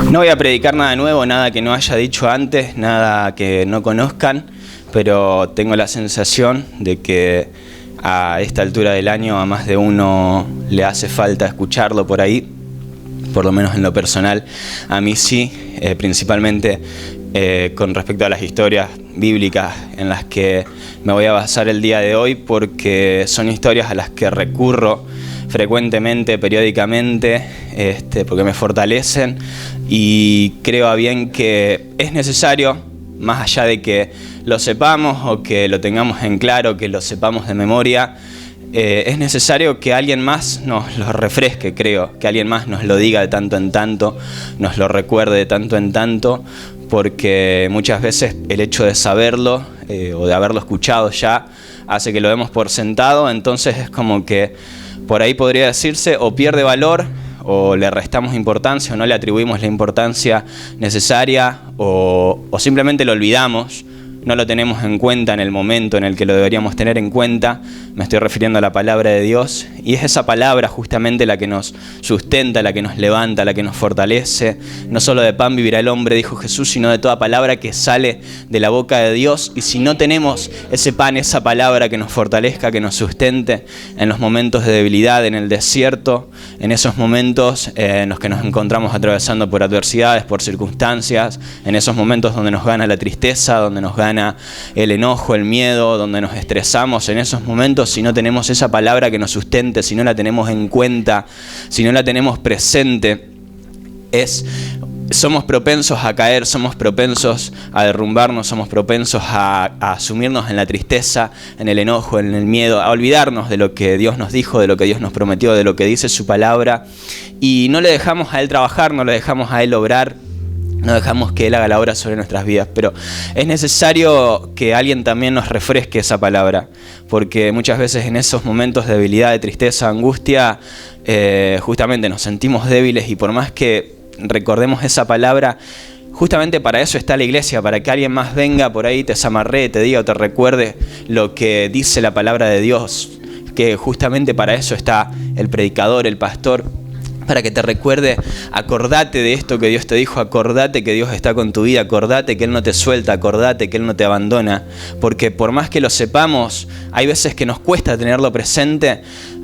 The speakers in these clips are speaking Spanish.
No voy a predicar nada nuevo, nada que no haya dicho antes, nada que no conozcan, pero tengo la sensación de que a esta altura del año a más de uno le hace falta escucharlo por ahí, por lo menos en lo personal. A mí sí, principalmente con respecto a las historias bíblicas en las que me voy a basar el día de hoy, porque son historias a las que recurro frecuentemente, periódicamente, porque me fortalecen y creo a bien que es necesario, más allá de que lo sepamos o que lo tengamos en claro, que lo sepamos de memoria, es necesario que alguien más nos lo refresque, creo, que alguien más nos lo diga de tanto en tanto, nos lo recuerde de tanto en tanto, porque muchas veces el hecho de saberlo o de haberlo escuchado ya hace que lo demos por sentado. Entonces es como que por ahí podría decirse o pierde valor o le restamos importancia o no le atribuimos la importancia necesaria o simplemente lo olvidamos, no lo tenemos en cuenta en el momento en el que lo deberíamos tener en cuenta. Me estoy refiriendo a la palabra de Dios, y es esa palabra justamente la que nos sustenta, la que nos levanta, la que nos fortalece. No solo de pan vivirá el hombre, dijo Jesús, sino de toda palabra que sale de la boca de Dios. Y si no tenemos ese pan, esa palabra que nos fortalezca, que nos sustente en los momentos de debilidad, en el desierto, en esos momentos en los que nos encontramos atravesando por adversidades, por circunstancias, en esos momentos donde nos gana la tristeza, donde nos gana el enojo, el miedo, donde nos estresamos, en esos momentos, si no tenemos esa palabra que nos sustente, si no la tenemos en cuenta, si no la tenemos presente, somos propensos a caer, somos propensos a derrumbarnos, somos propensos a sumirnos en la tristeza, en el enojo, en el miedo, a olvidarnos de lo que Dios nos dijo, de lo que Dios nos prometió, de lo que dice su palabra, y no le dejamos a Él trabajar, no le dejamos a Él obrar, no dejamos que Él haga la obra sobre nuestras vidas. Pero es necesario que alguien también nos refresque esa palabra, porque muchas veces en esos momentos de debilidad, de tristeza, angustia, justamente nos sentimos débiles, y por más que recordemos esa palabra, justamente para eso está la iglesia, para que alguien más venga por ahí, te zamarree, te diga o te recuerde lo que dice la palabra de Dios, que justamente para eso está el predicador, el pastor, para que te recuerde: acordate de esto que Dios te dijo, acordate que Dios está con tu vida, acordate que Él no te suelta, acordate que Él no te abandona, porque por más que lo sepamos, hay veces que nos cuesta tenerlo presente,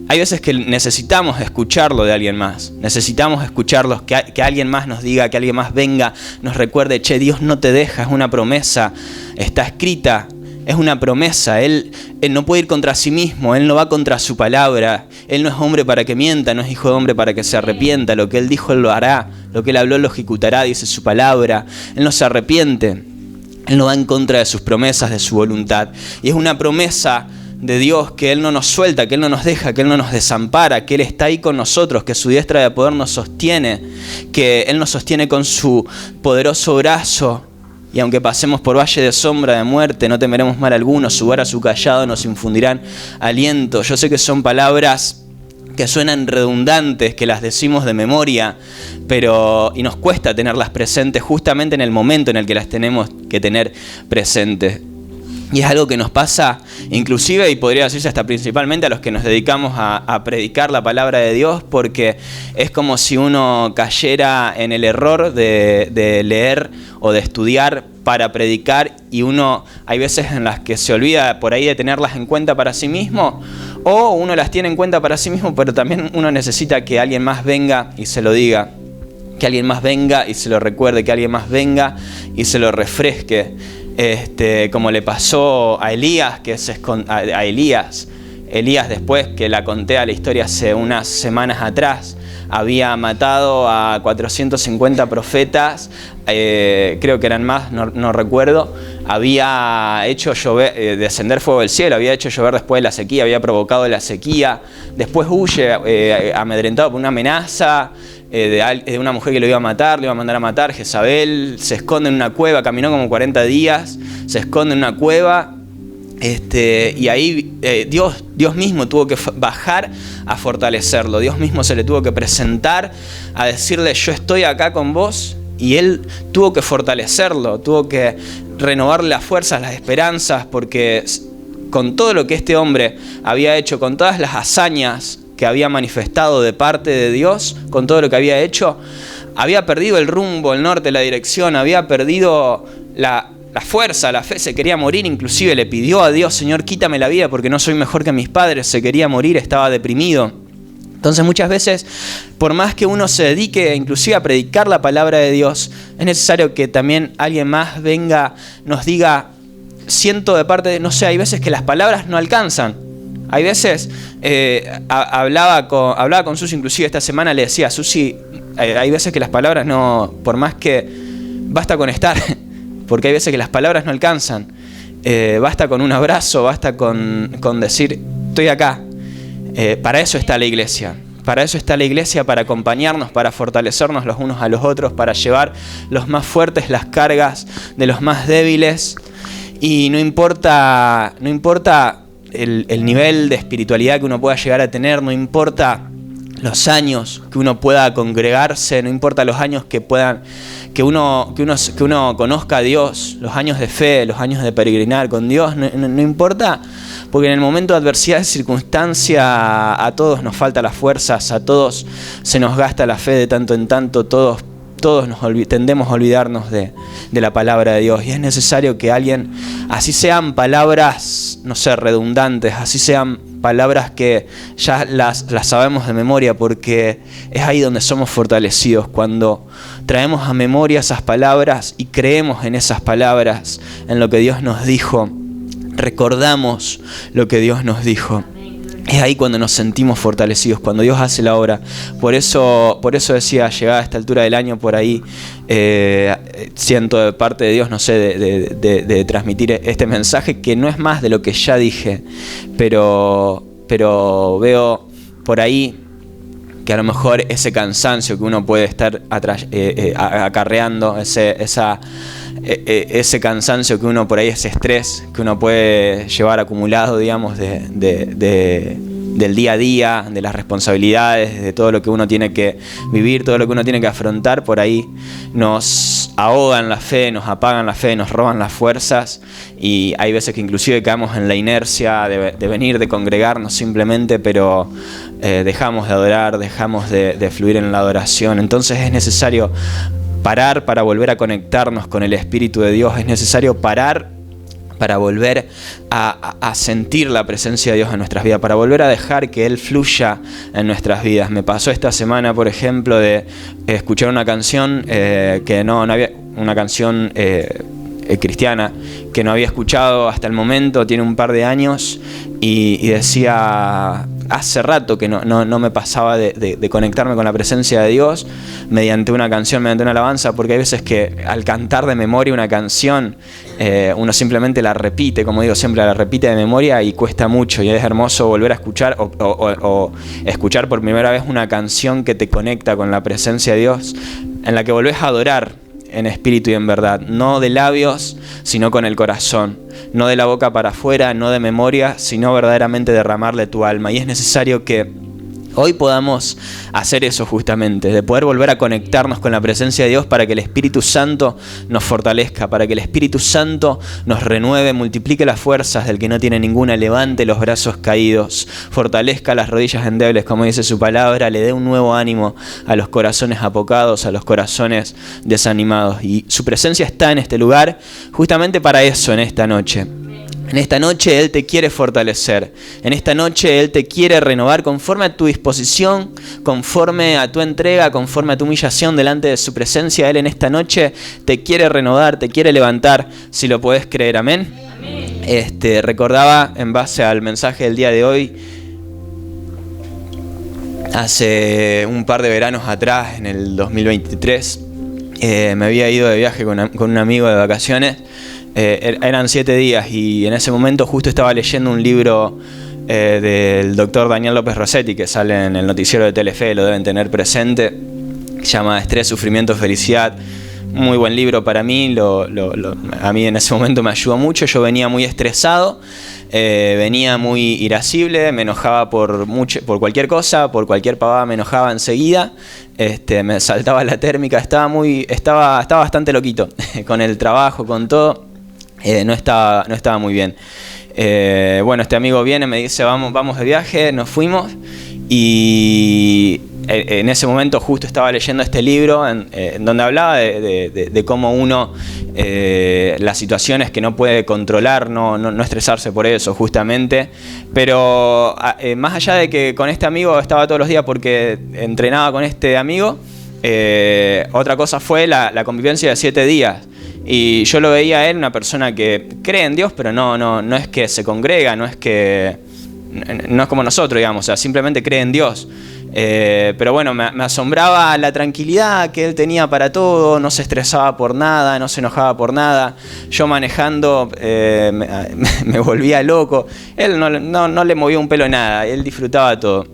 hay veces que necesitamos escucharlo de alguien más, necesitamos escucharlo, que alguien más nos diga, que alguien más venga, nos recuerde: che, Dios no te deja, es una promesa, está escrita. Es una promesa, él no puede ir contra sí mismo, Él no va contra su palabra, Él no es hombre para que mienta, no es hijo de hombre para que se arrepienta, lo que Él dijo Él lo hará, lo que Él habló Él lo ejecutará, dice su palabra, Él no se arrepiente, Él no va en contra de sus promesas, de su voluntad, y es una promesa de Dios que Él no nos suelta, que Él no nos deja, que Él no nos desampara, que Él está ahí con nosotros, que su diestra de poder nos sostiene, que Él nos sostiene con su poderoso brazo. Y aunque pasemos por valle de sombra de muerte, no temeremos mal alguno, su vara, su cayado nos infundirán aliento. Yo sé que son palabras que suenan redundantes, que las decimos de memoria, y nos cuesta tenerlas presentes justamente en el momento en el que las tenemos que tener presentes. Y es algo que nos pasa inclusive, y podría decirse hasta principalmente, a los que nos dedicamos a predicar la palabra de Dios, porque es como si uno cayera en el error de leer o de estudiar para predicar, y uno hay veces en las que se olvida por ahí de tenerlas en cuenta para sí mismo, o uno las tiene en cuenta para sí mismo, pero también uno necesita que alguien más venga y se lo diga, que alguien más venga y se lo recuerde, que alguien más venga y se lo refresque. Como le pasó a Elías, a Elías, después que la conté a la historia hace unas semanas atrás, había matado a 450 profetas, creo que eran más, no recuerdo, había hecho llover, descender fuego del cielo, había hecho llover después de la sequía, había provocado la sequía, después huye amedrentado por una amenaza, de una mujer que lo iba a matar, le iba a mandar a matar, Jezabel, se esconde en una cueva, caminó como 40 días, se esconde en una cueva, y ahí Dios mismo tuvo que bajar a fortalecerlo, Dios mismo se le tuvo que presentar a decirle: yo estoy acá con vos, y Él tuvo que fortalecerlo, tuvo que renovarle las fuerzas, las esperanzas, porque con todo lo que este hombre había hecho, con todas las hazañas que había manifestado de parte de Dios, con todo lo que había hecho, había perdido el rumbo, el norte, la dirección, había perdido la fuerza, la fe, se quería morir, inclusive le pidió a Dios: Señor, quítame la vida porque no soy mejor que mis padres. Se quería morir, estaba deprimido. Entonces muchas veces, por más que uno se dedique inclusive a predicar la palabra de Dios, es necesario que también alguien más venga, nos diga: siento de parte de, no sé, hay veces que las palabras no alcanzan. Hay veces, hablaba con Susi, inclusive esta semana le decía: Susi, hay veces que las palabras no, por más que, basta con estar, porque hay veces que las palabras no alcanzan. Basta con un abrazo, basta con decir: estoy acá. Para eso está la iglesia. Para eso está la iglesia, para acompañarnos, para fortalecernos los unos a los otros, para llevar los más fuertes las cargas de los más débiles. Y no importa el nivel de espiritualidad que uno pueda llegar a tener, no importa los años que uno pueda congregarse, no importa los años que uno conozca a Dios, los años de fe, los años de peregrinar con Dios, no importa, porque en el momento de adversidad, de circunstancia, a todos nos falta las fuerzas, a todos se nos gasta la fe de tanto en tanto, todos tendemos a olvidarnos de la palabra de Dios, y es necesario que alguien, así sean palabras, no sé, redundantes, así sean palabras que ya las sabemos de memoria, porque es ahí donde somos fortalecidos, cuando traemos a memoria esas palabras y creemos en esas palabras, en lo que Dios nos dijo, recordamos lo que Dios nos dijo. Es ahí cuando nos sentimos fortalecidos, cuando Dios hace la obra. Por eso decía, llegada a esta altura del año, por ahí siento de parte de Dios, no sé, de transmitir este mensaje, que no es más de lo que ya dije, pero veo por ahí que a lo mejor ese cansancio que uno puede estar acarreando, ese cansancio que uno por ahí, ese estrés que uno puede llevar acumulado, digamos, del día a día, de las responsabilidades, de todo lo que uno tiene que vivir, todo lo que uno tiene que afrontar, por ahí nos ahogan la fe, nos apagan la fe, nos roban las fuerzas, y hay veces que inclusive caemos en la inercia de venir, de congregarnos simplemente, pero dejamos de adorar, dejamos de fluir en la adoración. Entonces es necesario parar para volver a conectarnos con el Espíritu de Dios. Es necesario parar para volver a sentir la presencia de Dios en nuestras vidas, para volver a dejar que Él fluya en nuestras vidas. Me pasó esta semana, por ejemplo, de escuchar una canción que no había, una canción cristiana que no había escuchado hasta el momento, tiene un par de años, y decía: hace rato que no me pasaba de conectarme con la presencia de Dios mediante una canción, mediante una alabanza, porque hay veces que al cantar de memoria una canción, uno simplemente la repite, como digo siempre, la repite de memoria, y cuesta mucho, y es hermoso volver a escuchar o escuchar por primera vez una canción que te conecta con la presencia de Dios, en la que volvés a adorar en espíritu y en verdad, no de labios, sino con el corazón, no de la boca para afuera, no de memoria, sino verdaderamente derramarle tu alma. Y es necesario que hoy podamos hacer eso justamente, de poder volver a conectarnos con la presencia de Dios, para que el Espíritu Santo nos fortalezca, para que el Espíritu Santo nos renueve, multiplique las fuerzas del que no tiene ninguna, levante los brazos caídos, fortalezca las rodillas endebles, como dice su palabra, le dé un nuevo ánimo a los corazones apocados, a los corazones desanimados. Y su presencia está en este lugar justamente para eso, en esta noche. En esta noche Él te quiere fortalecer. En esta noche Él te quiere renovar conforme a tu disposición, conforme a tu entrega, conforme a tu humillación delante de su presencia. Él en esta noche te quiere renovar, te quiere levantar, si lo puedes creer. Amén. Recordaba, en base al mensaje del día de hoy, hace un par de veranos atrás, en el 2023, me había ido de viaje con un amigo de vacaciones. Eran 7 días, y en ese momento justo estaba leyendo un libro del doctor Daniel López Rossetti, que sale en el noticiero de Telefe, lo deben tener presente. Se llama Estrés, Sufrimiento, Felicidad. Muy buen libro para mí, a mí en ese momento me ayudó mucho. Yo venía muy estresado, venía muy irascible, me enojaba por cualquier cosa, por cualquier pavada me enojaba enseguida, me saltaba la térmica, estaba bastante loquito con el trabajo, con todo. No estaba muy bien. Bueno, este amigo viene, me dice: vamos de viaje, nos fuimos, y en ese momento justo estaba leyendo este libro en donde hablaba de cómo uno, las situaciones que no puede controlar, no estresarse por eso justamente, pero más allá de que con este amigo estaba todos los días porque entrenaba con este amigo, otra cosa fue la convivencia de 7 días. Y yo lo veía a él, una persona que cree en Dios, pero no es que se congrega, no es como nosotros, digamos, o sea, simplemente cree en Dios. Pero bueno, me asombraba la tranquilidad que él tenía para todo, no se estresaba por nada, no se enojaba por nada. Yo manejando me volvía loco. Él no le movía un pelo nada, él disfrutaba todo.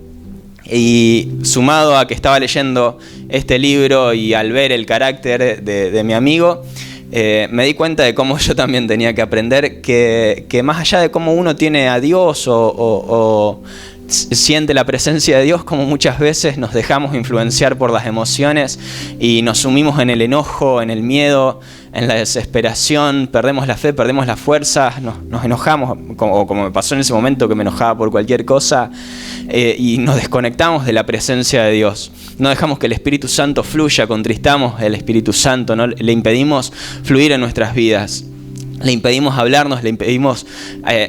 Y sumado a que estaba leyendo este libro y al ver el carácter de mi amigo, me di cuenta de cómo yo también tenía que aprender que más allá de cómo uno tiene a Dios o siente la presencia de Dios, como muchas veces nos dejamos influenciar por las emociones y nos sumimos en el enojo, en el miedo, en la desesperación, perdemos la fe, perdemos las fuerzas, nos enojamos, como me pasó en ese momento que me enojaba por cualquier cosa, y nos desconectamos de la presencia de Dios. No dejamos que el Espíritu Santo fluya, contristamos el Espíritu Santo, ¿no? Le impedimos fluir en nuestras vidas. Le impedimos hablarnos, le impedimos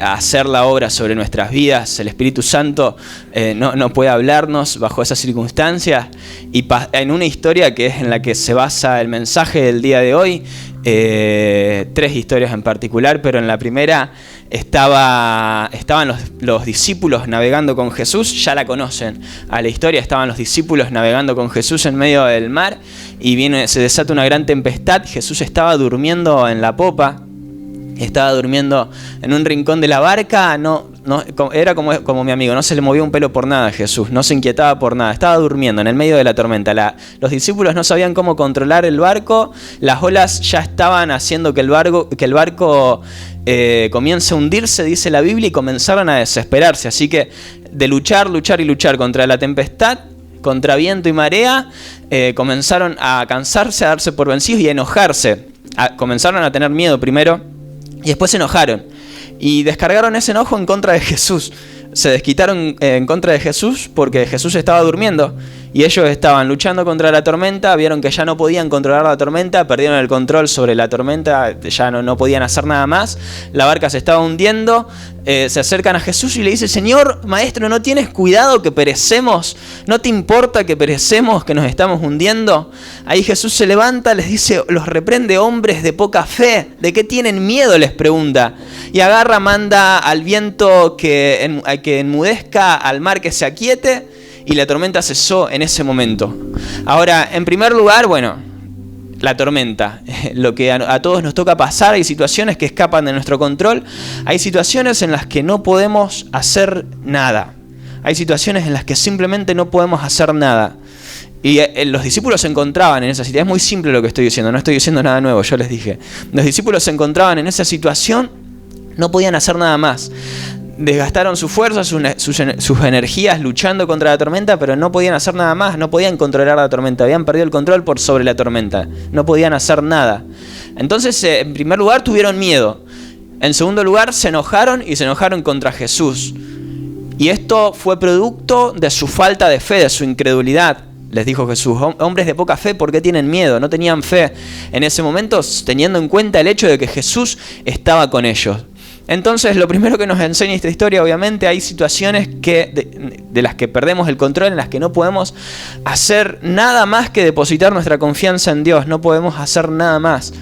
hacer la obra sobre nuestras vidas. El Espíritu Santo no puede hablarnos bajo esas circunstancias. Y en una historia que es en la que se basa el mensaje del día de hoy, 3 historias en particular, pero en la primera estaban los discípulos navegando con Jesús. Ya la conocen a la historia, estaban los discípulos navegando con Jesús en medio del mar y se desata una gran tempestad. Jesús estaba durmiendo en la popa. Estaba durmiendo en un rincón de la barca, era como mi amigo, no se le movía un pelo por nada a Jesús, no se inquietaba por nada, estaba durmiendo en el medio de la tormenta. Los discípulos no sabían cómo controlar el barco, las olas ya estaban haciendo que el barco comience a hundirse, dice la Biblia, y comenzaron a desesperarse. Así que de luchar contra la tempestad, contra viento y marea, comenzaron a cansarse, a darse por vencidos y a enojarse. Comenzaron a tener miedo primero, y después se enojaron y descargaron ese enojo en contra de Jesús. Se desquitaron en contra de Jesús porque Jesús estaba durmiendo y ellos estaban luchando contra la tormenta, vieron que ya no podían controlar la tormenta, perdieron el control sobre la tormenta, ya no podían hacer nada más, la barca se estaba hundiendo, se acercan a Jesús y le dicen: Señor, Maestro, ¿no tienes cuidado que perecemos? ¿No te importa que perecemos, que nos estamos hundiendo? Ahí Jesús se levanta, les dice, los reprende: hombres de poca fe, ¿de qué tienen miedo?, les pregunta. Y agarra, manda al viento que enmudezca, al mar que se aquiete, y la tormenta cesó en ese momento. Ahora, en primer lugar, la tormenta, lo que a todos nos toca pasar, hay situaciones que escapan de nuestro control, hay situaciones en las que no podemos hacer nada, hay situaciones en las que simplemente no podemos hacer nada. Y los discípulos se encontraban en esa situación. Es muy simple lo que estoy diciendo, no estoy diciendo nada nuevo, yo les dije. Los discípulos se encontraban en esa situación, no podían hacer nada más. Desgastaron sus fuerzas, sus energías luchando contra la tormenta, pero no podían hacer nada más, no podían controlar la tormenta, habían perdido el control sobre la tormenta, no podían hacer nada. Entonces, en primer lugar, tuvieron miedo. En segundo lugar, se enojaron contra Jesús. Y esto fue producto de su falta de fe, de su incredulidad. Les dijo Jesús: hombres de poca fe, ¿por qué tienen miedo? No tenían fe en ese momento, teniendo en cuenta el hecho de que Jesús estaba con ellos. Entonces, lo primero que nos enseña esta historia, obviamente, hay situaciones de las que perdemos el control, en las que no podemos hacer nada más que depositar nuestra confianza en Dios. No podemos hacer nada más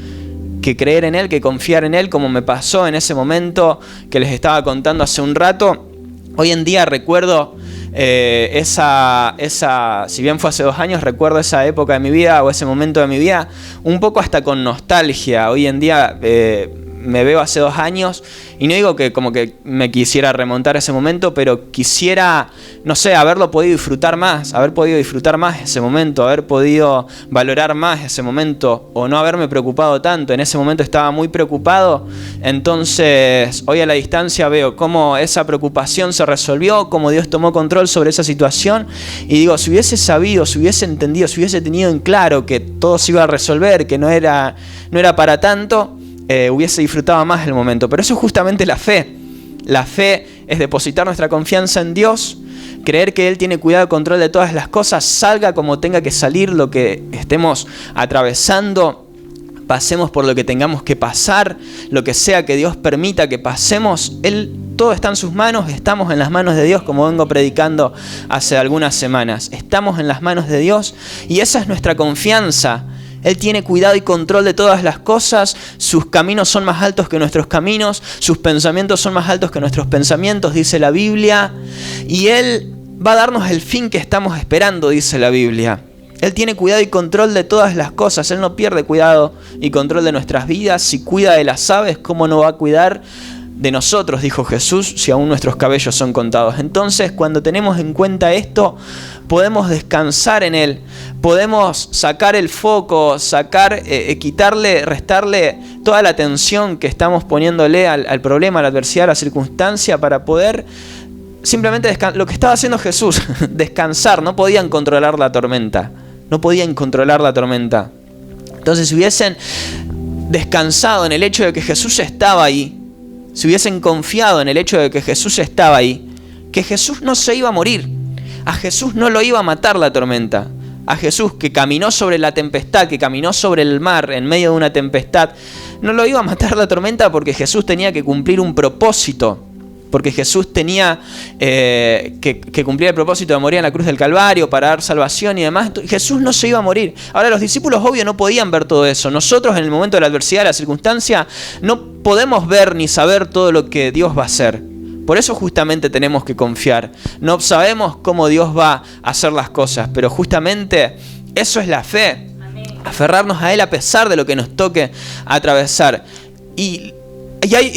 que creer en Él, que confiar en Él, como me pasó en ese momento que les estaba contando hace un rato. Hoy en día recuerdo si bien fue hace 2 años, recuerdo esa época de mi vida o ese momento de mi vida un poco hasta con nostalgia. Hoy en día me veo hace 2 años y no digo que como que me quisiera remontar a ese momento, pero quisiera, no sé, haber podido disfrutar más ese momento, haber podido valorar más ese momento o no haberme preocupado tanto. En ese momento estaba muy preocupado, entonces hoy a la distancia veo cómo esa preocupación se resolvió, cómo Dios tomó control sobre esa situación y digo, si hubiese sabido, si hubiese entendido, si hubiese tenido en claro que todo se iba a resolver, que no era para tanto, hubiese disfrutado más el momento. Pero eso es justamente la fe. La fe es depositar nuestra confianza en Dios, creer que Él tiene cuidado y control de todas las cosas, salga como tenga que salir lo que estemos atravesando, pasemos por lo que tengamos que pasar, lo que sea que Dios permita que pasemos, todo está en sus manos, estamos en las manos de Dios, como vengo predicando hace algunas semanas. Estamos en las manos de Dios y esa es nuestra confianza. Él tiene cuidado y control de todas las cosas, sus caminos son más altos que nuestros caminos, sus pensamientos son más altos que nuestros pensamientos, dice la Biblia, y Él va a darnos el fin que estamos esperando, dice la Biblia. Él tiene cuidado y control de todas las cosas. Él no pierde cuidado y control de nuestras vidas. Si cuida de las aves, ¿cómo no va a cuidar de nosotros? Dijo Jesús, si aún nuestros cabellos son contados. Entonces, cuando tenemos en cuenta esto, podemos descansar en Él. Podemos sacar el foco, quitarle, restarle toda la atención que estamos poniéndole al problema, a la adversidad, a la circunstancia, para poder simplemente lo que estaba haciendo Jesús, descansar. No podían controlar la tormenta. No podían controlar la tormenta. Entonces, si hubiesen descansado en el hecho de que Jesús estaba ahí, si hubiesen confiado en el hecho de que Jesús estaba ahí, que Jesús no se iba a morir, a Jesús no lo iba a matar la tormenta, a Jesús que caminó sobre la tempestad, que caminó sobre el mar en medio de una tempestad, no lo iba a matar la tormenta porque Jesús tenía que cumplir un propósito. Porque Jesús tenía que cumplir el propósito de morir en la cruz del Calvario para dar salvación y demás. Entonces, Jesús no se iba a morir. Ahora, los discípulos, obvio, no podían ver todo eso. Nosotros, en el momento de la adversidad, de la circunstancia, no podemos ver ni saber todo lo que Dios va a hacer. Por eso justamente tenemos que confiar. No sabemos cómo Dios va a hacer las cosas, pero justamente eso es la fe. Aferrarnos a Él a pesar de lo que nos toque atravesar. Y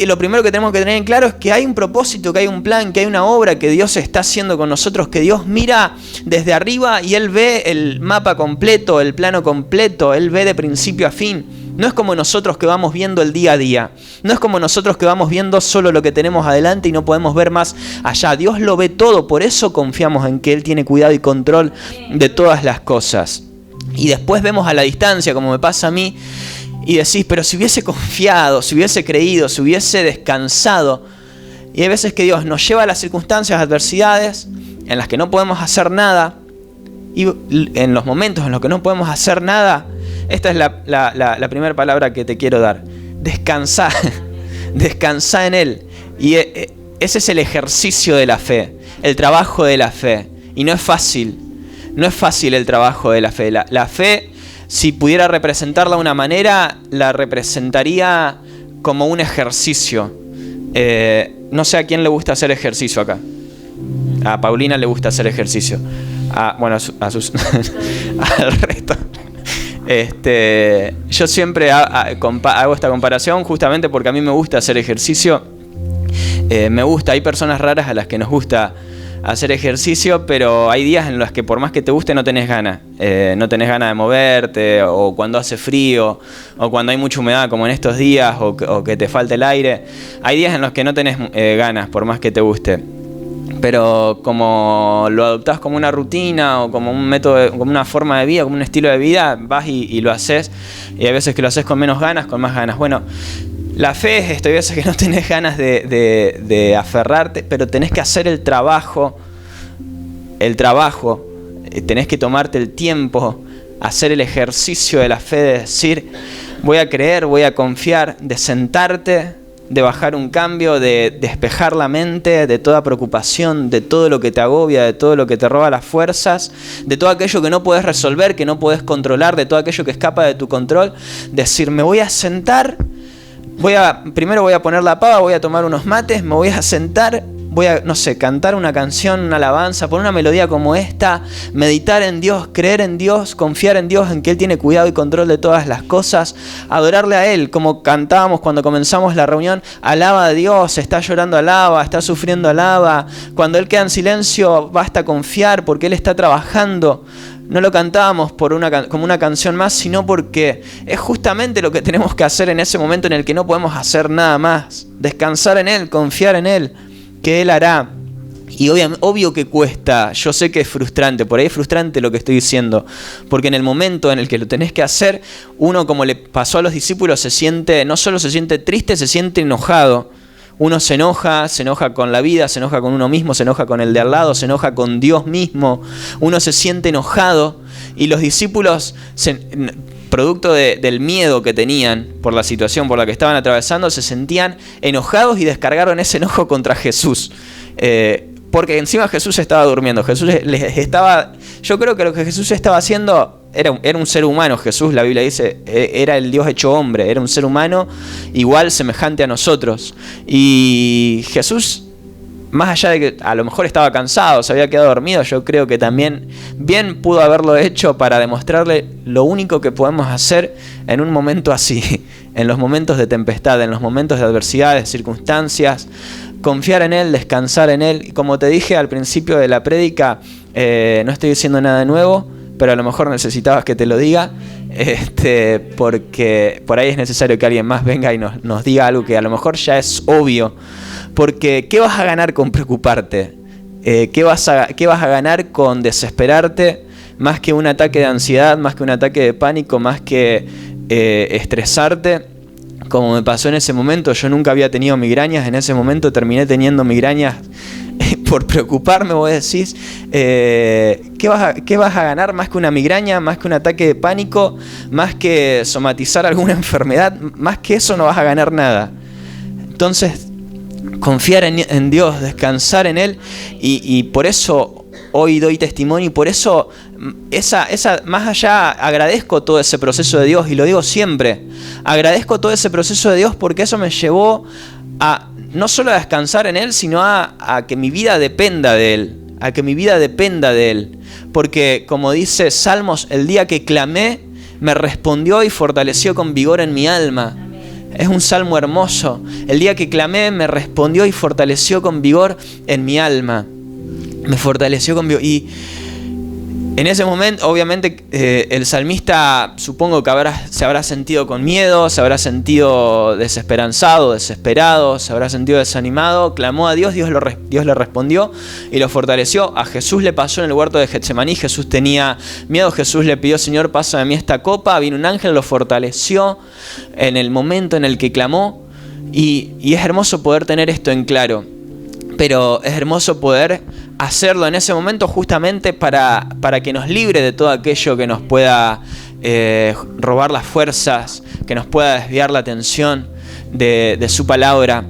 lo primero que tenemos que tener en claro es que hay un propósito, que hay un plan, que hay una obra que Dios está haciendo con nosotros, que Dios mira desde arriba y Él ve el mapa completo, el plano completo, Él ve de principio a fin. No es como nosotros que vamos viendo el día a día, no es como nosotros que vamos viendo solo lo que tenemos adelante y no podemos ver más allá. Dios lo ve todo, por eso confiamos en que Él tiene cuidado y control de todas las cosas. Y después vemos a la distancia, como me pasa a mí, y decís, pero si hubiese confiado, si hubiese creído, si hubiese descansado. Y hay veces que Dios nos lleva a las circunstancias, adversidades, en las que no podemos hacer nada. Y en los momentos en los que no podemos hacer nada, esta es la primera palabra que te quiero dar. Descansá. Descansá en Él. Y ese es el ejercicio de la fe, el trabajo de la fe. Y no es fácil. No es fácil el trabajo de la fe. La fe, si pudiera representarla de una manera, la representaría como un ejercicio. No sé a quién le gusta hacer ejercicio acá. A Paulina le gusta hacer ejercicio. Bueno, al resto. Yo siempre hago esta comparación justamente porque a mí me gusta hacer ejercicio. Me gusta, hay personas raras a las que nos gusta hacer ejercicio, pero hay días en los que por más que te guste no tenés ganas. No tenés ganas de moverte, o cuando hace frío, o cuando hay mucha humedad como en estos días, o que te falta el aire. Hay días en los que no tenés ganas por más que te guste. Pero como lo adoptás como una rutina o como un método, como una forma de vida, como un estilo de vida, vas y lo haces. Y hay veces que lo haces con menos ganas, con más ganas. Bueno, la fe es esto, hay veces que no tenés ganas de aferrarte, pero tenés que hacer el trabajo, tenés que tomarte el tiempo, hacer el ejercicio de la fe, de decir, voy a creer, voy a confiar, de sentarte, de bajar un cambio, de despejar la mente de toda preocupación, de todo lo que te agobia, de todo lo que te roba las fuerzas, de todo aquello que no puedes resolver, que no puedes controlar, de todo aquello que escapa de tu control. Decir, me voy a sentar, primero voy a poner la pava, voy a tomar unos mates, me voy a sentar, voy a, cantar una canción, una alabanza, poner una melodía como esta, meditar en Dios, creer en Dios, confiar en Dios, en que Él tiene cuidado y control de todas las cosas, adorarle a Él, como cantábamos cuando comenzamos la reunión, alaba a Dios, está llorando, alaba, está sufriendo, alaba, cuando Él queda en silencio, basta confiar porque Él está trabajando. No lo cantábamos como una canción más, sino porque es justamente lo que tenemos que hacer en ese momento en el que no podemos hacer nada más, descansar en Él, confiar en Él, que Él hará. Y obvio que cuesta, yo sé que es frustrante, por ahí es frustrante lo que estoy diciendo, porque en el momento en el que lo tenés que hacer, uno, como le pasó a los discípulos, no solo se siente triste, se siente enojado. Uno se enoja con la vida, se enoja con uno mismo, se enoja con el de al lado, se enoja con Dios mismo. Uno se siente enojado y los discípulos, producto del miedo que tenían por la situación por la que estaban atravesando, se sentían enojados y descargaron ese enojo contra Jesús. Porque encima Jesús estaba durmiendo. Yo creo que lo que Jesús estaba haciendo era un ser humano. Jesús, la Biblia dice, era el Dios hecho hombre, era un ser humano igual, semejante a nosotros. Y Jesús, más allá de que a lo mejor estaba cansado, se había quedado dormido, yo creo que también bien pudo haberlo hecho para demostrarle lo único que podemos hacer en un momento así, en los momentos de tempestad, en los momentos de adversidad, de circunstancias. Confiar en Él, descansar en Él. Y como te dije al principio de la prédica, no estoy diciendo nada nuevo, pero a lo mejor necesitabas que te lo diga, porque por ahí es necesario que alguien más venga y nos diga algo que a lo mejor ya es obvio. Porque ¿qué vas a ganar con preocuparte? ¿Qué vas a ganar con desesperarte? Más que un ataque de ansiedad, más que un ataque de pánico, más que estresarte. Como me pasó en ese momento, yo nunca había tenido migrañas, en ese momento terminé teniendo migrañas por preocuparme. Vos decís, ¿qué vas a ganar más que una migraña, más que un ataque de pánico, más que somatizar alguna enfermedad? Más que eso no vas a ganar nada. Entonces, confiar en Dios, descansar en Él, y por eso hoy doy testimonio, y por eso más allá agradezco todo ese proceso de Dios, y lo digo siempre, agradezco todo ese proceso de Dios porque eso me llevó a no solo a descansar en Él, sino a que mi vida dependa de Él, porque como dice Salmos, el día que clamé me respondió y fortaleció con vigor en mi alma. Es un salmo hermoso. El día que clamé me respondió y fortaleció con vigor en mi alma. Me fortaleció con vigor. Y en ese momento, obviamente, el salmista, supongo que se habrá sentido con miedo, se habrá sentido desesperanzado, desesperado, se habrá sentido desanimado. Clamó a Dios, Dios le respondió y lo fortaleció. A Jesús le pasó en el huerto de Getsemaní. Jesús tenía miedo. Jesús le pidió: Señor, pasa de mí esta copa. Vino un ángel, lo fortaleció en el momento en el que clamó. Y es hermoso poder tener esto en claro. Pero es hermoso poder hacerlo en ese momento justamente para que nos libre de todo aquello que nos pueda robar las fuerzas, que nos pueda desviar la atención de su palabra.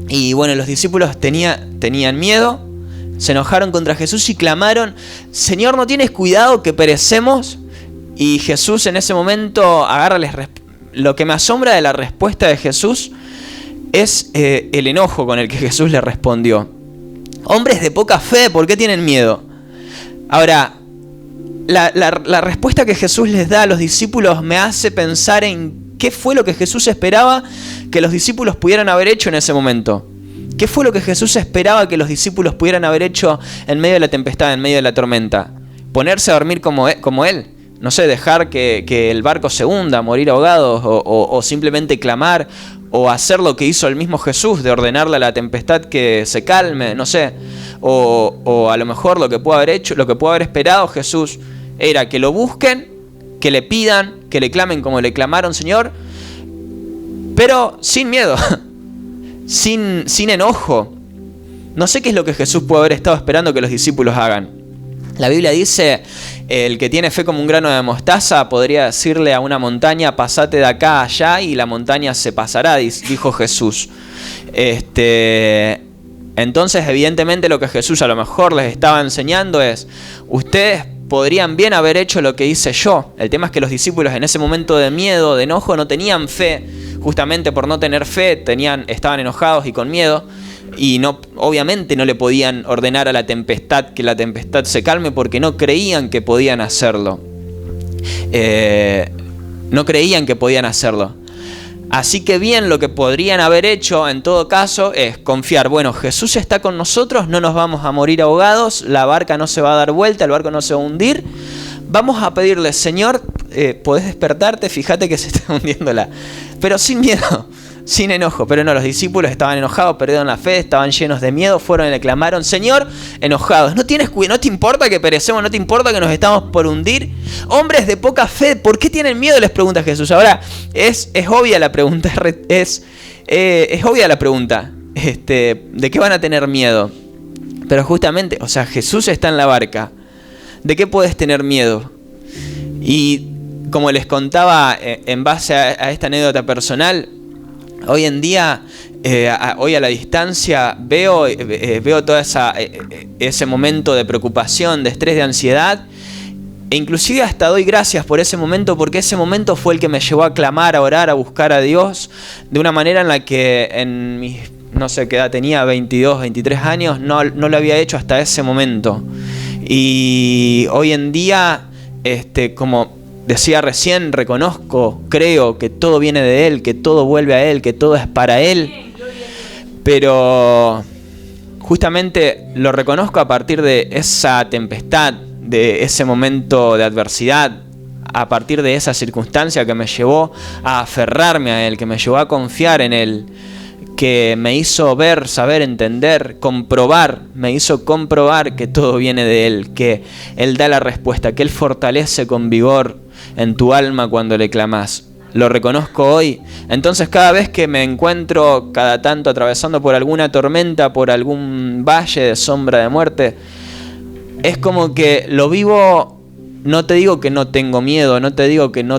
Y bueno, los discípulos tenían miedo, se enojaron contra Jesús y clamaron: Señor, ¿no tienes cuidado que perecemos? Y Jesús en ese momento lo que me asombra de la respuesta de Jesús es el enojo con el que Jesús le respondió. Hombres de poca fe, ¿por qué tienen miedo? Ahora, la respuesta que Jesús les da a los discípulos me hace pensar en qué fue lo que Jesús esperaba que los discípulos pudieran haber hecho en ese momento. ¿Qué fue lo que Jesús esperaba que los discípulos pudieran haber hecho en medio de la tempestad, en medio de la tormenta? ¿Ponerse a dormir como él? No sé, dejar que el barco se hunda, morir ahogados, o simplemente clamar, o hacer lo que hizo el mismo Jesús, de ordenarle a la tempestad que se calme, no sé. O a lo mejor lo que pudo haber hecho, lo que pudo haber esperado Jesús era que lo busquen, que le pidan, que le clamen como le clamaron: Señor, pero sin miedo, sin enojo. No sé qué es lo que Jesús pudo haber estado esperando que los discípulos hagan. La Biblia dice: el que tiene fe como un grano de mostaza podría decirle a una montaña: pasate de acá a allá, y la montaña se pasará, dijo Jesús. Entonces, evidentemente, lo que Jesús a lo mejor les estaba enseñando es: ustedes podrían bien haber hecho lo que hice yo. El tema es que los discípulos en ese momento de miedo, de enojo, no tenían fe. Justamente por no tener fe, estaban enojados y con miedo. Y obviamente no le podían ordenar a la tempestad que la tempestad se calme, porque no creían que podían hacerlo. Así que bien, lo que podrían haber hecho en todo caso es confiar: bueno, Jesús está con nosotros, no nos vamos a morir ahogados, la barca no se va a dar vuelta, el barco no se va a hundir. Vamos a pedirle: Señor, podés despertarte, fíjate que se está hundiendo pero sin miedo, sin enojo. Pero no, los discípulos estaban enojados, perdieron la fe, estaban llenos de miedo, fueron y le clamaron: Señor, enojados, ¿no te importa que perecemos? ¿No te importa que nos estamos por hundir? Hombres de poca fe, ¿por qué tienen miedo?, les pregunta Jesús. Ahora, es obvia la pregunta, es obvia la pregunta. ¿De qué van a tener miedo? Pero justamente, o sea, Jesús está en la barca. ¿De qué puedes tener miedo? Y como les contaba en base a esta anécdota personal, hoy en día, hoy a la distancia, veo todo ese momento de preocupación, de estrés, de ansiedad. E inclusive hasta doy gracias por ese momento, porque ese momento fue el que me llevó a clamar, a orar, a buscar a Dios de una manera en la que en mis, no sé qué edad tenía, 22, 23 años, no lo había hecho hasta ese momento. Y hoy en día, como decía recién, reconozco, creo que todo viene de Él, que todo vuelve a Él, que todo es para Él. Pero justamente lo reconozco a partir de esa tempestad, de ese momento de adversidad, a partir de esa circunstancia que me llevó a aferrarme a Él, que me llevó a confiar en Él, que me hizo ver, saber, entender, me hizo comprobar que todo viene de Él, que Él da la respuesta, que Él fortalece con vigor en tu alma cuando le clamás. Lo reconozco hoy. Entonces cada vez que me encuentro cada tanto atravesando por alguna tormenta, por algún valle de sombra de muerte, es como que lo vivo. No te digo que no tengo miedo, no te digo que no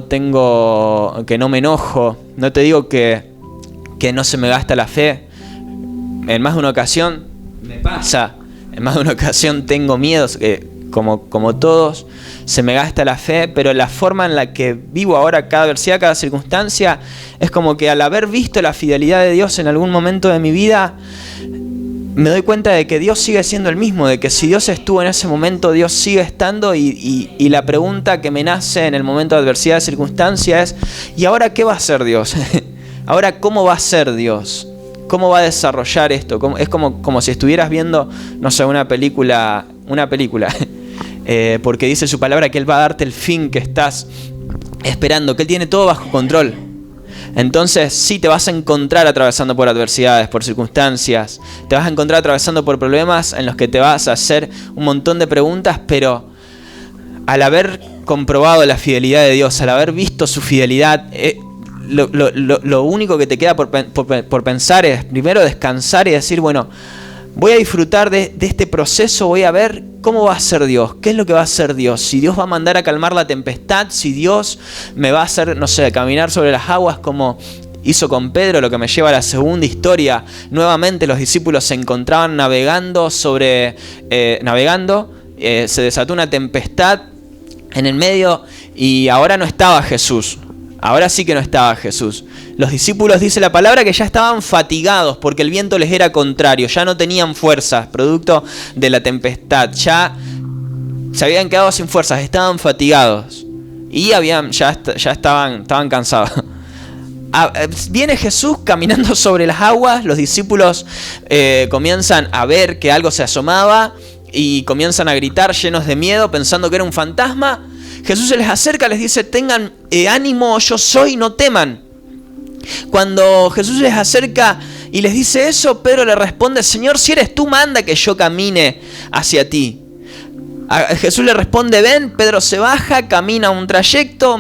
me enojo, no te digo que no se me gasta la fe. En más de una ocasión me pasa, en más de una ocasión tengo miedos, como todos, se me gasta la fe, pero la forma en la que vivo ahora cada adversidad, cada circunstancia, es como que al haber visto la fidelidad de Dios en algún momento de mi vida, me doy cuenta de que Dios sigue siendo el mismo, de que si Dios estuvo en ese momento, Dios sigue estando, y la pregunta que me nace en el momento de adversidad, de circunstancia es: ¿y ahora qué va a hacer Dios? Ahora, ¿cómo va a ser Dios? ¿Cómo va a desarrollar esto? Es como si estuvieras viendo, no sé, una película, porque dice su palabra que Él va a darte el fin que estás esperando, que Él tiene todo bajo control. Entonces sí, te vas a encontrar atravesando por adversidades, por circunstancias, te vas a encontrar atravesando por problemas en los que te vas a hacer un montón de preguntas, pero al haber comprobado la fidelidad de Dios, al haber visto su fidelidad, lo único que te queda por pensar es primero descansar y decir: bueno, voy a disfrutar de este proceso, voy a ver cómo va a ser Dios, qué es lo que va a hacer Dios, si Dios va a mandar a calmar la tempestad, si Dios me va a hacer, no sé, caminar sobre las aguas como hizo con Pedro, lo que me lleva a la segunda historia. Nuevamente los discípulos se encontraban navegando, se desató una tempestad en el medio y ahora no estaba Jesús. Ahora sí que no estaba Jesús. Los discípulos, dice la palabra, que ya estaban fatigados porque el viento les era contrario, ya no tenían fuerzas, producto de la tempestad, ya se habían quedado sin fuerzas, estaban fatigados y ya estaban cansados. Viene Jesús caminando sobre las aguas, los discípulos comienzan a ver que algo se asomaba y comienzan a gritar llenos de miedo pensando que era un fantasma. Jesús se les acerca, les dice: tengan ánimo, yo soy, no teman. Cuando Jesús les acerca y les dice eso, Pedro le responde: Señor, si eres tú, manda que yo camine hacia ti. Jesús le responde: ven. Pedro se baja, camina un trayecto,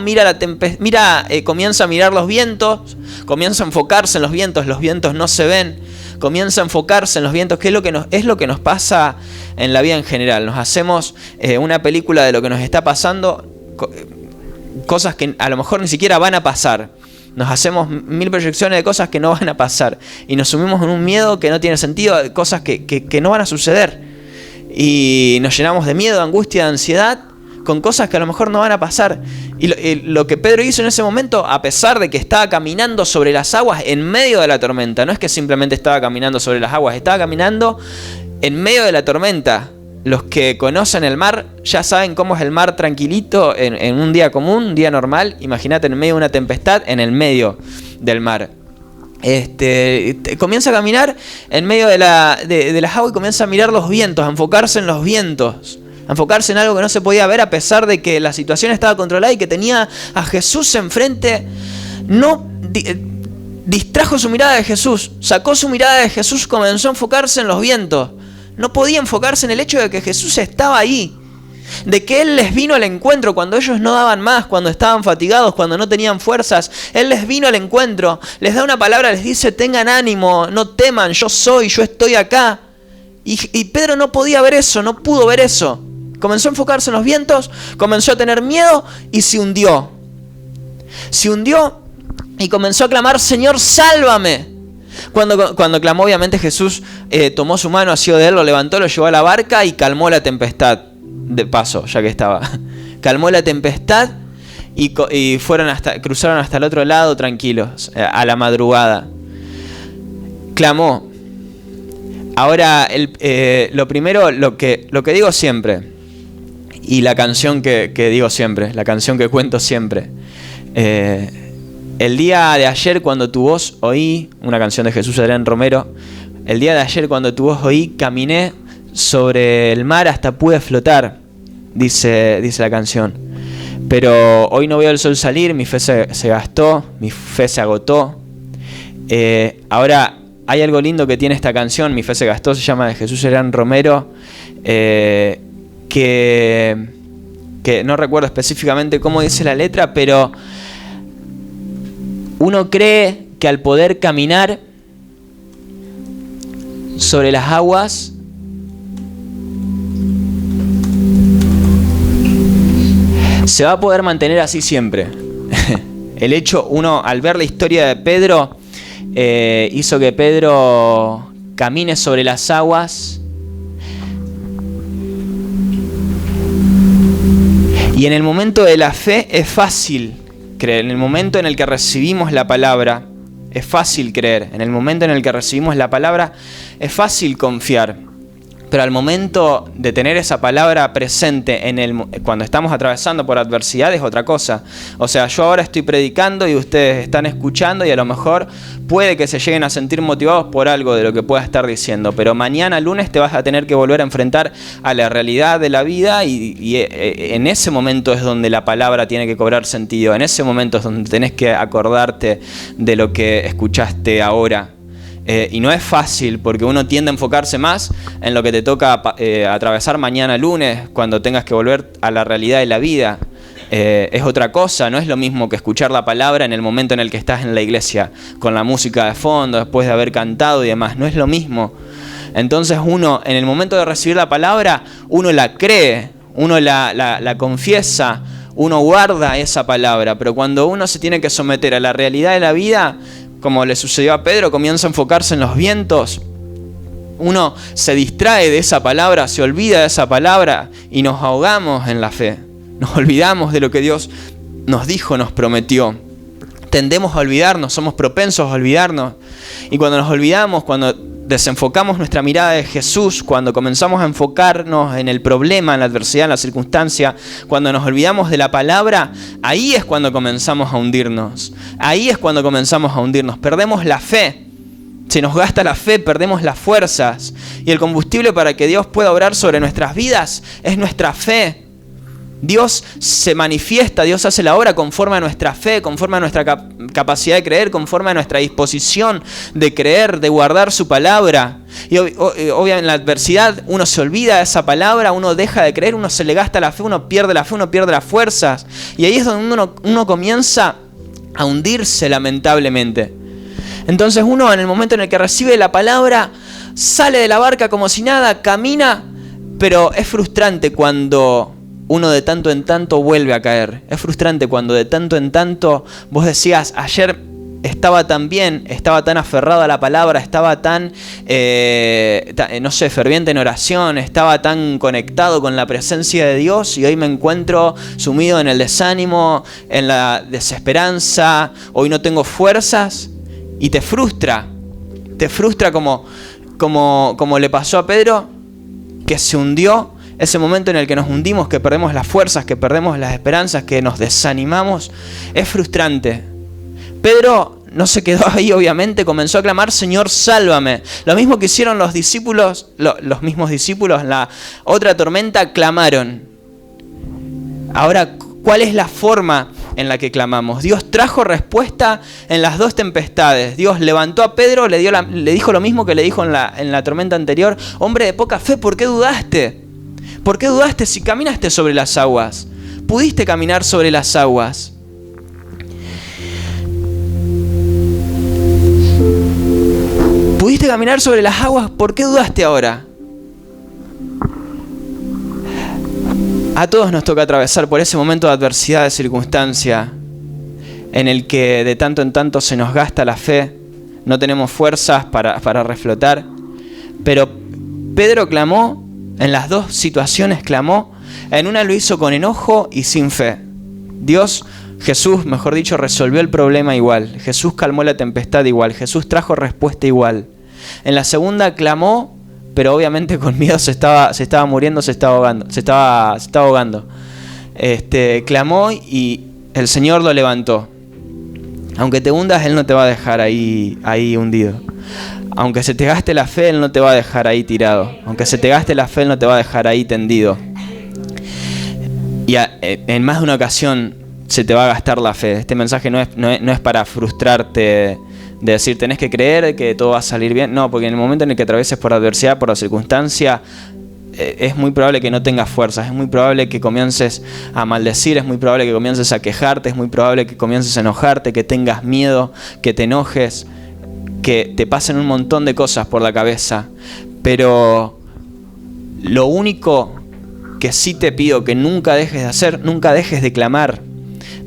comienza a mirar los vientos, comienza a enfocarse en los vientos no se ven, comienza a enfocarse en los vientos, que es lo que nos pasa en la vida en general. Nos hacemos una película de lo que nos está pasando, cosas que a lo mejor ni siquiera van a pasar. Nos hacemos 1000 proyecciones de cosas que no van a pasar y nos sumimos en un miedo que no tiene sentido, de cosas que no van a suceder, y nos llenamos de miedo, de angustia, de ansiedad con cosas que a lo mejor no van a pasar. Y lo que Pedro hizo en ese momento, a pesar de que estaba caminando sobre las aguas en medio de la tormenta, no es que simplemente estaba caminando sobre las aguas, estaba caminando en medio de la tormenta. Los que conocen el mar ya saben cómo es el mar tranquilito en un día común, un día normal. Imagínate en medio de una tempestad, en el medio del mar. Comienza a caminar en medio de las aguas y comienza a mirar los vientos, a enfocarse en los vientos, a enfocarse en algo que no se podía ver a pesar de que la situación estaba controlada y que tenía a Jesús enfrente. No distrajo su mirada de Jesús, sacó su mirada de Jesús, comenzó a enfocarse en los vientos. No podía enfocarse en el hecho de que Jesús estaba ahí. de que Él les vino al encuentro cuando ellos no daban más, cuando estaban fatigados, cuando no tenían fuerzas. Él les vino al encuentro, les da una palabra, les dice: tengan ánimo, no teman, yo estoy acá. Y Pedro no podía ver eso, no pudo ver eso. Comenzó a enfocarse en los vientos, comenzó a tener miedo y se hundió. Se hundió y comenzó a clamar: Señor, sálvame. Cuando clamó, obviamente Jesús tomó su mano, asió de él, lo levantó, lo llevó a la barca y calmó la tempestad. De paso, ya que estaba. Calmó la tempestad y cruzaron hasta el otro lado tranquilos, a la madrugada. Clamó. Ahora, lo primero, lo que digo siempre, y la canción que digo siempre, la canción que cuento siempre. El día de ayer cuando tu voz oí, una canción de Jesús Adrián Romero, el día de ayer cuando tu voz oí, caminé sobre el mar hasta pude flotar, dice la canción. Pero hoy no veo el sol salir, mi fe se gastó, mi fe se agotó. Ahora, hay algo lindo que tiene esta canción, Mi fe se gastó, se llama de Jesús Adrián Romero, que no recuerdo específicamente cómo dice la letra, pero uno cree que al poder caminar sobre las aguas, se va a poder mantener así siempre. El hecho, uno al ver la historia de Pedro, hizo que Pedro camine sobre las aguas. Y en el momento de la fe es fácil creer. En el momento en el que recibimos la palabra, es fácil creer. En el momento en el que recibimos la palabra, es fácil confiar. Pero al momento de tener esa palabra presente cuando estamos atravesando por adversidad es otra cosa. O sea, yo ahora estoy predicando y ustedes están escuchando y a lo mejor puede que se lleguen a sentir motivados por algo de lo que pueda estar diciendo. Pero mañana, lunes, te vas a tener que volver a enfrentar a la realidad de la vida y en ese momento es donde la palabra tiene que cobrar sentido. En ese momento es donde tenés que acordarte de lo que escuchaste ahora. Y no es fácil porque uno tiende a enfocarse más en lo que te toca atravesar mañana lunes cuando tengas que volver a la realidad de la vida. Es otra cosa, no es lo mismo que escuchar la palabra en el momento en el que estás en la iglesia, con la música de fondo, después de haber cantado y demás, no es lo mismo. Entonces uno, en el momento de recibir la palabra, uno la cree, uno la confiesa, uno guarda esa palabra, pero cuando uno se tiene que someter a la realidad de la vida, como le sucedió a Pedro, comienza a enfocarse en los vientos, uno se distrae de esa palabra, se olvida de esa palabra y nos ahogamos en la fe. Nos olvidamos de lo que Dios nos dijo, nos prometió. Tendemos a olvidarnos, somos propensos a olvidarnos. Y cuando nos olvidamos, cuando desenfocamos nuestra mirada de Jesús, cuando comenzamos a enfocarnos en el problema, en la adversidad, en la circunstancia, cuando nos olvidamos de la palabra, ahí es cuando comenzamos a hundirnos. Ahí es cuando comenzamos a hundirnos. Perdemos la fe. Se nos gasta la fe, perdemos las fuerzas. Y el combustible para que Dios pueda obrar sobre nuestras vidas es nuestra fe. Dios se manifiesta, Dios hace la obra conforme a nuestra fe, conforme a nuestra capacidad de creer, conforme a nuestra disposición de creer, de guardar su palabra. Y obviamente en la adversidad uno se olvida de esa palabra, uno deja de creer, uno se le gasta la fe, uno pierde la fe, uno pierde las fuerzas. Y ahí es donde uno comienza a hundirse lamentablemente. Entonces uno en el momento en el que recibe la palabra, sale de la barca como si nada, camina, pero es frustrante cuando uno de tanto en tanto vuelve a caer. Es frustrante cuando de tanto en tanto vos decías, ayer estaba tan bien, estaba tan aferrado a la palabra, estaba tan, ferviente en oración, estaba tan conectado con la presencia de Dios y hoy me encuentro sumido en el desánimo, en la desesperanza, hoy no tengo fuerzas y te frustra como le pasó a Pedro, que se hundió. Ese momento en el que nos hundimos, que perdemos las fuerzas, que perdemos las esperanzas, que nos desanimamos, es frustrante. Pedro no se quedó ahí, obviamente, comenzó a clamar, Señor, sálvame. Lo mismo que hicieron los discípulos, los mismos discípulos en la otra tormenta, clamaron. Ahora, ¿cuál es la forma en la que clamamos? Dios trajo respuesta en las dos tempestades. Dios levantó a Pedro, le dijo lo mismo que le dijo en la tormenta anterior. Hombre de poca fe, ¿por qué dudaste? ¿Por qué dudaste si caminaste sobre las aguas? Pudiste caminar sobre las aguas. Pudiste caminar sobre las aguas, ¿por qué dudaste ahora? A todos nos toca atravesar por ese momento de adversidad, de circunstancia, en el que de tanto en tanto se nos gasta la fe, no tenemos fuerzas para reflotar. Pero Pedro clamó, en las dos situaciones clamó, en una lo hizo con enojo y sin fe. Jesús, mejor dicho, resolvió el problema igual. Jesús calmó la tempestad igual. Jesús trajo respuesta igual. En la segunda clamó, pero obviamente con miedo se estaba muriendo, se estaba ahogando. Clamó y el Señor lo levantó. Aunque te hundas, Él no te va a dejar ahí hundido. Aunque se te gaste la fe, Él no te va a dejar ahí tirado. Aunque se te gaste la fe, Él no te va a dejar ahí tendido. Y en más de una ocasión se te va a gastar la fe. Este mensaje no es para frustrarte, de decir tenés que creer que todo va a salir bien. No, porque en el momento en el que atravieses por adversidad, por la circunstancia, es muy probable que no tengas fuerzas, es muy probable que comiences a maldecir, es muy probable que comiences a quejarte, es muy probable que comiences a enojarte, que tengas miedo, que te enojes, que te pasen un montón de cosas por la cabeza. Pero lo único que sí te pido que nunca dejes de hacer, nunca dejes de clamar,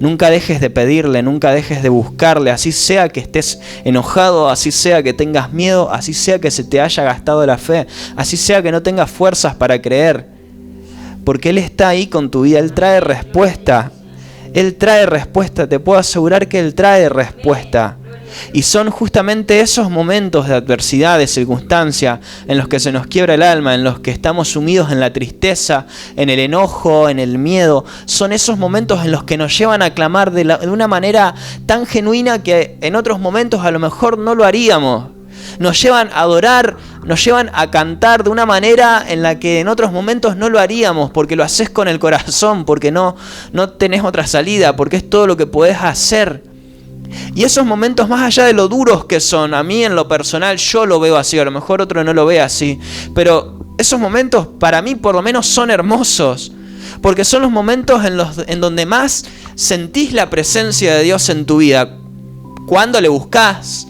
nunca dejes de pedirle, nunca dejes de buscarle, así sea que estés enojado, así sea que tengas miedo, así sea que se te haya gastado la fe, así sea que no tengas fuerzas para creer, porque Él está ahí con tu vida, Él trae respuesta, te puedo asegurar que Él trae respuesta. Y son justamente esos momentos de adversidad, de circunstancia, en los que se nos quiebra el alma, en los que estamos sumidos en la tristeza, en el enojo, en el miedo. Son esos momentos en los que nos llevan a clamar de una manera tan genuina que en otros momentos a lo mejor no lo haríamos. Nos llevan a adorar, nos llevan a cantar de una manera en la que en otros momentos no lo haríamos, porque lo haces con el corazón, porque no tenés otra salida, porque es todo lo que podés hacer. Y esos momentos, más allá de lo duros que son, a mí en lo personal yo lo veo así, a lo mejor otro no lo ve así, pero esos momentos para mí por lo menos son hermosos, porque son los momentos en donde más sentís la presencia de Dios en tu vida, cuando le buscás,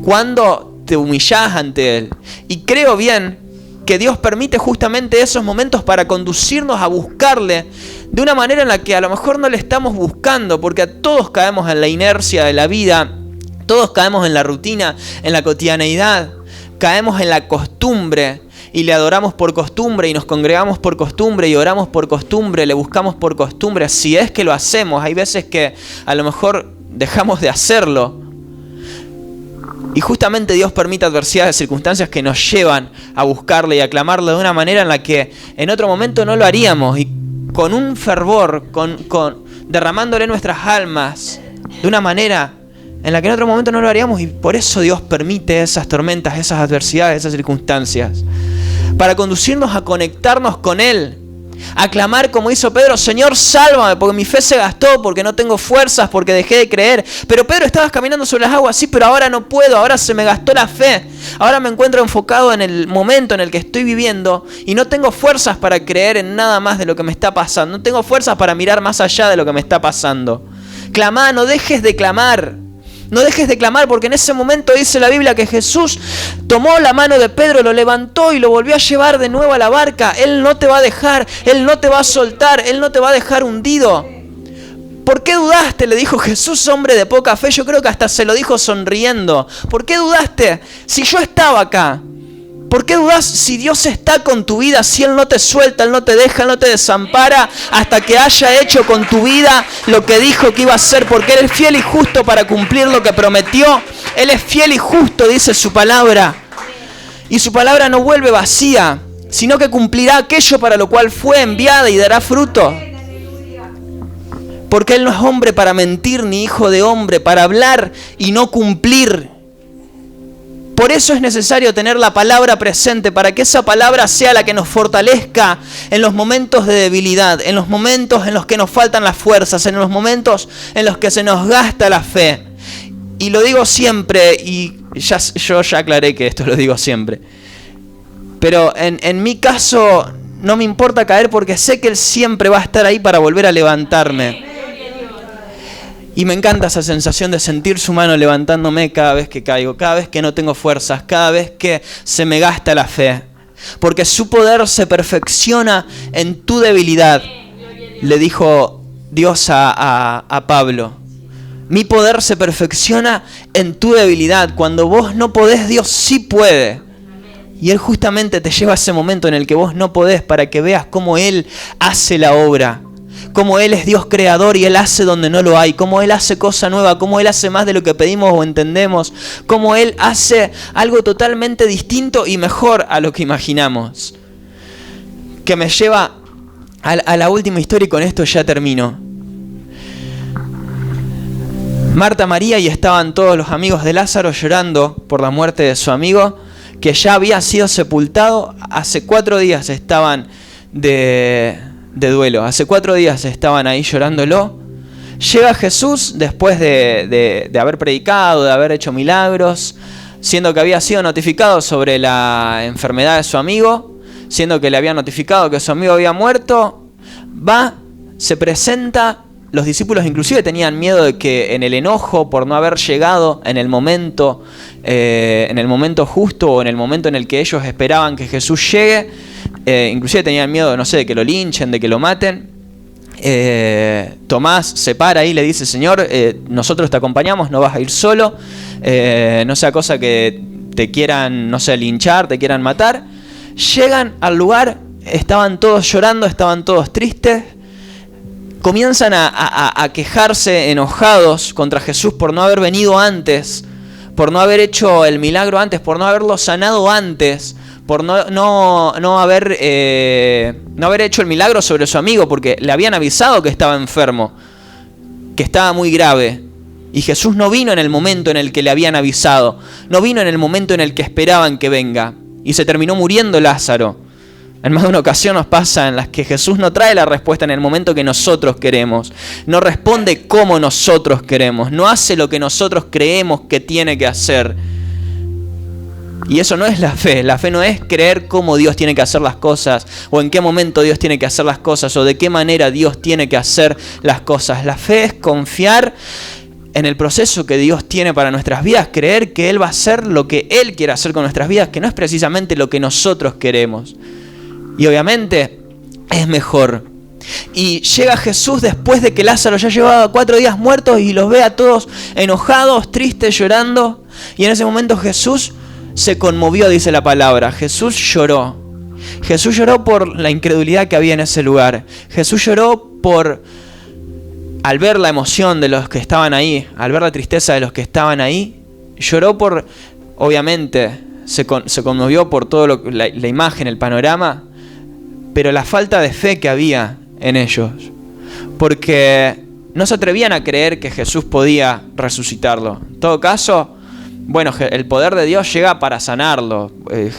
cuando te humillás ante Él. Y creo bien que Dios permite justamente esos momentos para conducirnos a buscarle de una manera en la que a lo mejor no le estamos buscando, porque todos caemos en la inercia de la vida, todos caemos en la rutina, en la cotidianeidad, caemos en la costumbre y le adoramos por costumbre y nos congregamos por costumbre y oramos por costumbre, le buscamos por costumbre, si es que lo hacemos. Hay veces que a lo mejor dejamos de hacerlo. Y justamente Dios permite adversidades, circunstancias que nos llevan a buscarle y a clamarle de una manera en la que en otro momento no lo haríamos. Y con un fervor, derramándole nuestras almas de una manera en la que en otro momento no lo haríamos. Y por eso Dios permite esas tormentas, esas adversidades, esas circunstancias. Para conducirnos a conectarnos con Él. A clamar como hizo Pedro: Señor, sálvame, porque mi fe se gastó, porque no tengo fuerzas, porque dejé de creer. Pero Pedro, estabas caminando sobre las aguas, sí, pero ahora no puedo, ahora se me gastó la fe. Ahora me encuentro enfocado en el momento en el que estoy viviendo y no tengo fuerzas para creer en nada más de lo que me está pasando. No tengo fuerzas para mirar más allá de lo que me está pasando. Clamá, no dejes de clamar. No dejes de clamar, porque en ese momento dice la Biblia que Jesús tomó la mano de Pedro, lo levantó y lo volvió a llevar de nuevo a la barca. Él no te va a dejar, Él no te va a soltar, Él no te va a dejar hundido. ¿Por qué dudaste?, le dijo Jesús, hombre de poca fe. Yo creo que hasta se lo dijo sonriendo. ¿Por qué dudaste? Si yo estaba acá. ¿Por qué dudas si Dios está con tu vida? Si Él no te suelta, Él no te deja, Él no te desampara hasta que haya hecho con tu vida lo que dijo que iba a hacer, porque Él es fiel y justo para cumplir lo que prometió. Él es fiel y justo, dice su palabra. Y su palabra no vuelve vacía, sino que cumplirá aquello para lo cual fue enviada y dará fruto. Porque Él no es hombre para mentir, ni hijo de hombre para hablar y no cumplir. Por eso es necesario tener la palabra presente, para que esa palabra sea la que nos fortalezca en los momentos de debilidad, en los momentos en los que nos faltan las fuerzas, en los momentos en los que se nos gasta la fe. Y lo digo siempre, y yo ya aclaré que esto lo digo siempre. Pero en mi caso no me importa caer porque sé que Él siempre va a estar ahí para volver a levantarme. Y me encanta esa sensación de sentir su mano levantándome cada vez que caigo, cada vez que no tengo fuerzas, cada vez que se me gasta la fe. Porque su poder se perfecciona en tu debilidad, le dijo Dios a Pablo. Mi poder se perfecciona en tu debilidad. Cuando vos no podés, Dios sí puede. Y Él justamente te lleva a ese momento en el que vos no podés para que veas cómo Él hace la obra. Cómo Él es Dios creador y Él hace donde no lo hay. Cómo Él hace cosa nueva. Cómo Él hace más de lo que pedimos o entendemos. Cómo Él hace algo totalmente distinto y mejor a lo que imaginamos. Que me lleva a la última historia y con esto ya termino. Marta, María y estaban todos los amigos de Lázaro llorando por la muerte de su amigo, que ya había sido sepultado. Hace 4 días estaban de duelo, hace 4 días estaban ahí llorándolo. Llega Jesús después de haber predicado, de haber hecho milagros, siendo que había sido notificado sobre la enfermedad de su amigo, siendo que le había notificado que su amigo había muerto. Va, se presenta. Los discípulos inclusive tenían miedo de que en el enojo por no haber llegado en el momento justo o en el momento en el que ellos esperaban que Jesús llegue, inclusive tenían miedo, no sé, de que lo linchen, de que lo maten. Tomás se para ahí y le dice: Señor, nosotros te acompañamos, no vas a ir solo, no sea cosa que te quieran, no sé, linchar, te quieran matar. Llegan al lugar, estaban todos llorando, estaban todos tristes. Comienzan a quejarse enojados contra Jesús por no haber venido antes, por no haber hecho el milagro antes, por no haberlo sanado antes, por no haber hecho el milagro sobre su amigo, porque le habían avisado que estaba enfermo, que estaba muy grave. Y Jesús no vino en el momento en el que le habían avisado, no vino en el momento en el que esperaban que venga. Y se terminó muriendo Lázaro. En más de una ocasión nos pasa en las que Jesús no trae la respuesta en el momento que nosotros queremos. No responde como nosotros queremos. No hace lo que nosotros creemos que tiene que hacer. Y eso no es la fe. La fe no es creer cómo Dios tiene que hacer las cosas, o en qué momento Dios tiene que hacer las cosas, o de qué manera Dios tiene que hacer las cosas. La fe es confiar en el proceso que Dios tiene para nuestras vidas, creer que Él va a hacer lo que Él quiere hacer con nuestras vidas, que no es precisamente lo que nosotros queremos. Y obviamente es mejor. Y llega Jesús después de que Lázaro ya llevaba 4 días muertos y los ve a todos enojados, tristes, llorando. Y en ese momento Jesús se conmovió, dice la palabra. Jesús lloró. Jesús lloró por la incredulidad que había en ese lugar. Jesús lloró al ver la emoción de los que estaban ahí, al ver la tristeza de los que estaban ahí. Lloró obviamente, se conmovió por todo la imagen, el panorama, pero la falta de fe que había en ellos, porque no se atrevían a creer que Jesús podía resucitarlo. En todo caso, bueno, el poder de Dios llega para sanarlo.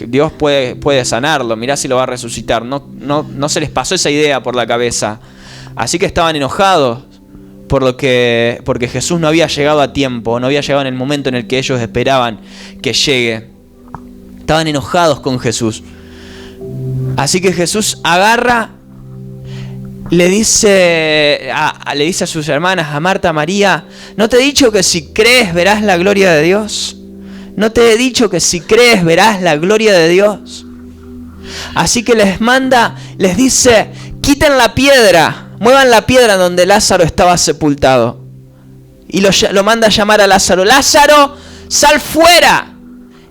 Dios puede sanarlo, mirá si lo va a resucitar. No se les pasó esa idea por la cabeza. Así que estaban enojados porque Jesús no había llegado a tiempo, no había llegado en el momento en el que ellos esperaban que llegue. Estaban enojados con Jesús. Así que Jesús agarra, le dice a sus hermanas, a Marta, a María: ¿no te he dicho que si crees verás la gloria de Dios? ¿No te he dicho que si crees verás la gloria de Dios? Así que les dice: quiten la piedra, muevan la piedra donde Lázaro estaba sepultado. Y lo manda a llamar a Lázaro: Lázaro, sal fuera.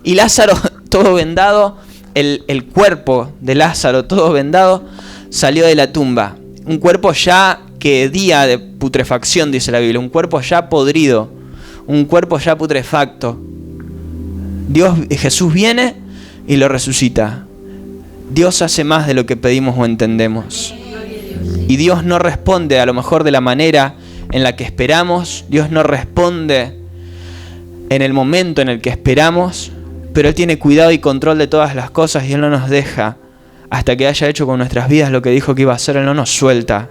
Y Lázaro, todo vendado, el cuerpo de Lázaro, todo vendado, salió de la tumba. Un cuerpo ya que hedía de putrefacción, dice la Biblia. Un cuerpo ya podrido, un cuerpo ya putrefacto. Jesús viene y lo resucita. Dios hace más de lo que pedimos o entendemos. Y Dios no responde a lo mejor de la manera en la que esperamos. Dios no responde en el momento en el que esperamos. Pero Él tiene cuidado y control de todas las cosas y Él no nos deja hasta que haya hecho con nuestras vidas lo que dijo que iba a hacer. Él no nos suelta,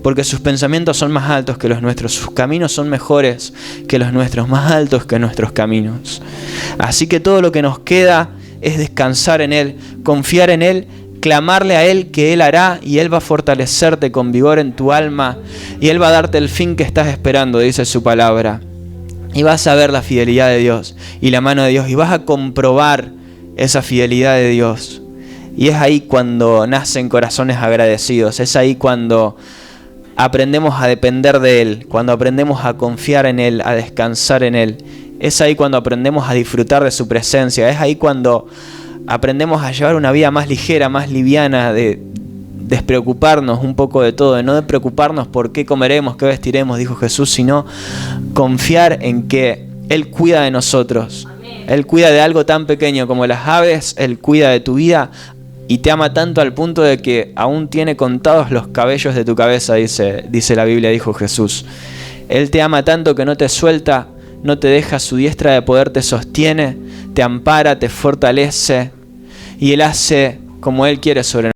porque sus pensamientos son más altos que los nuestros, sus caminos son mejores que los nuestros, más altos que nuestros caminos. Así que todo lo que nos queda es descansar en Él, confiar en Él clamarle a Él que Él hará, y Él va a fortalecerte con vigor en tu alma, y Él va a darte el fin que estás esperando, dice su palabra. Y vas a ver la fidelidad de Dios y la mano de Dios, y vas a comprobar esa fidelidad de Dios. Y es ahí cuando nacen corazones agradecidos, es ahí cuando aprendemos a depender de Él, cuando aprendemos a confiar en Él, a descansar en Él. Es ahí cuando aprendemos a disfrutar de su presencia, es ahí cuando aprendemos a llevar una vida más ligera, más liviana, de despreocuparnos un poco de todo, de no de preocuparnos por qué comeremos, qué vestiremos, dijo Jesús, sino confiar en que Él cuida de nosotros. Amén. Él cuida de algo tan pequeño como las aves, Él cuida de tu vida y te ama tanto al punto de que aún tiene contados los cabellos de tu cabeza, dice la Biblia, dijo Jesús. Él te ama tanto que no te suelta, no te deja, su diestra de poder te sostiene, te ampara, te fortalece, y Él hace como Él quiere sobre nosotros.